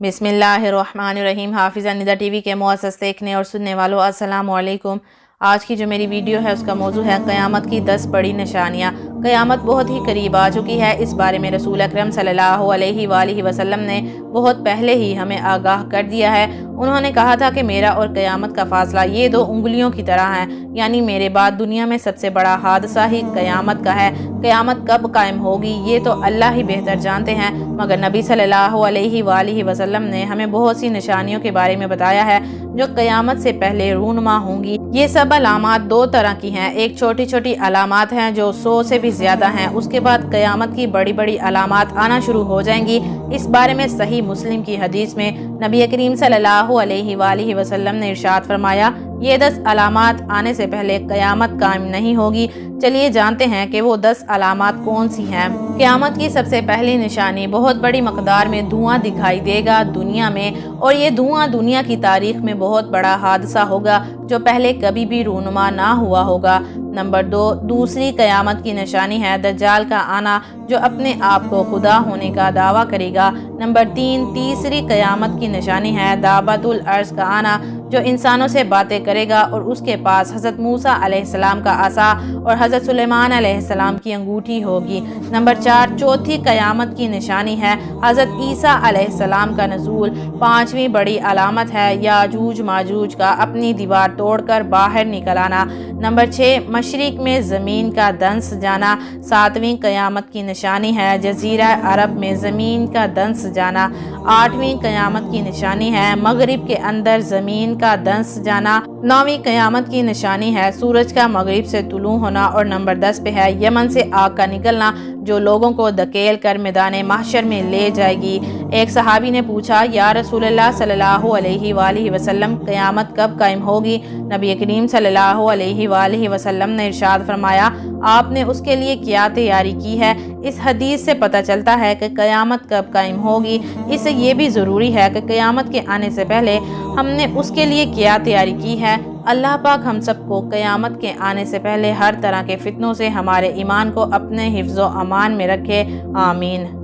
बिस्मिल्लाहिर्रहमानिर्रहीम। हाफिज़ा निदा टीवी के मुअज़्ज़ज़ देखने और सुनने वालों, अस्सलामु अलैकुम। आज की जो मेरी वीडियो है उसका मौजू है क़यामत की 10 बड़ी निशानियाँ। क़यामत बहुत ही करीब आ चुकी है। इस बारे में रसूल अकरम सल्लल्लाहु अलैहि वसल्लम ने बहुत पहले ही हमें आगाह कर दिया है। उन्होंने कहा था कि मेरा और क़यामत का फासला ये 2 उंगलियों की तरह है, यानी मेरे बाद दुनिया में सबसे बड़ा हादसा ही क़यामत का है। क़यामत कब कायम होगी ये तो अल्लाह ही बेहतर जानते हैं, मगर नबी सल्लल्लाहु अलैहि वसल्लम ने हमें बहुत सी निशानियों के बारे में बताया है जो क़यामत से पहले रूनुमा होंगी। ये सब अलामात 2 तरह की हैं। एक छोटी छोटी अलामात हैं जो 100 से भी ज़्यादा हैं। उसके बाद क़यामत की बड़ी बड़ी अलामात आना शुरू हो जाएंगी। इस बारे में सही मुस्लिम की हदीस में नबी करीम सल्लल्लाहु अलैहि वसल्लम ने इरशाद फरमाया, ये 10 अलामात आने से पहले क़यामत कायम नहीं होगी। चलिए जानते हैं कि वो 10 अलामात कौन सी हैं। क़यामत की सबसे पहली निशानी, बहुत बड़ी मकदार में धुआं दिखाई देगा दुनिया में, और ये धुआं दुनिया की तारीख में बहुत बड़ा हादसा होगा जो पहले कभी भी रूनुमा ना हुआ होगा। नंबर 2, दूसरी क़यामत की निशानी है दज्जाल का आना, जो अपने आप को खुदा होने का दावा करेगा। नंबर 3, तीसरी क़यामत की निशानी है दाबतुल अर्श का आना, जो इंसानों से बातें करेगा और उसके पास हज़रत मूसा अलैहिस्सलाम का असा और हज़रत सुलेमान अलैहिस्सलाम की अंगूठी होगी। नंबर 4, चौथी क़यामत की निशानी है हज़रत ईसा अलैहिस्सलाम का नज़ूल। 5वीं बड़ी अलामत है याजूज माजूज का अपनी दीवार तोड़कर बाहर निकल आना। नंबर 6, मशरिक में ज़मीन का दंस जाना। 7वीं क़यामत की निशानी है जज़ीरा अरब में ज़मीन का दंस जाना। 8वीं क़यामत की निशानी है मगरिब के अंदर ज़मीन का दंस जाना। 9वीं क़यामत की निशानी है सूरज का मगरिब से तुलू होना। और नंबर 10 पे है यमन से आग का निकलना, जो लोगों को धकेल कर मैदान महशर में ले जाएगी। एक सहाबी ने पूछा, या रसूलल्लाह सल्लल्लाहु अलैहि वसल्लम, क़यामत कब कायम होगी? नबी करीम सल्लल्लाहु अलैहि वसल्लम ने इरशाद फरमाया, आपने उसके लिए क्या तैयारी की है? इस हदीस से पता चलता है कि क़यामत कब कायम होगी। इससे ये भी ज़रूरी है कि क़यामत के आने से पहले हमने उसके लिए क्या तैयारी की है। अल्लाह पाक हम सबको क़यामत के आने से पहले हर तरह के फितनों से हमारे ईमान को अपने हिफ्ज़ व अमान में रखे। आमीन।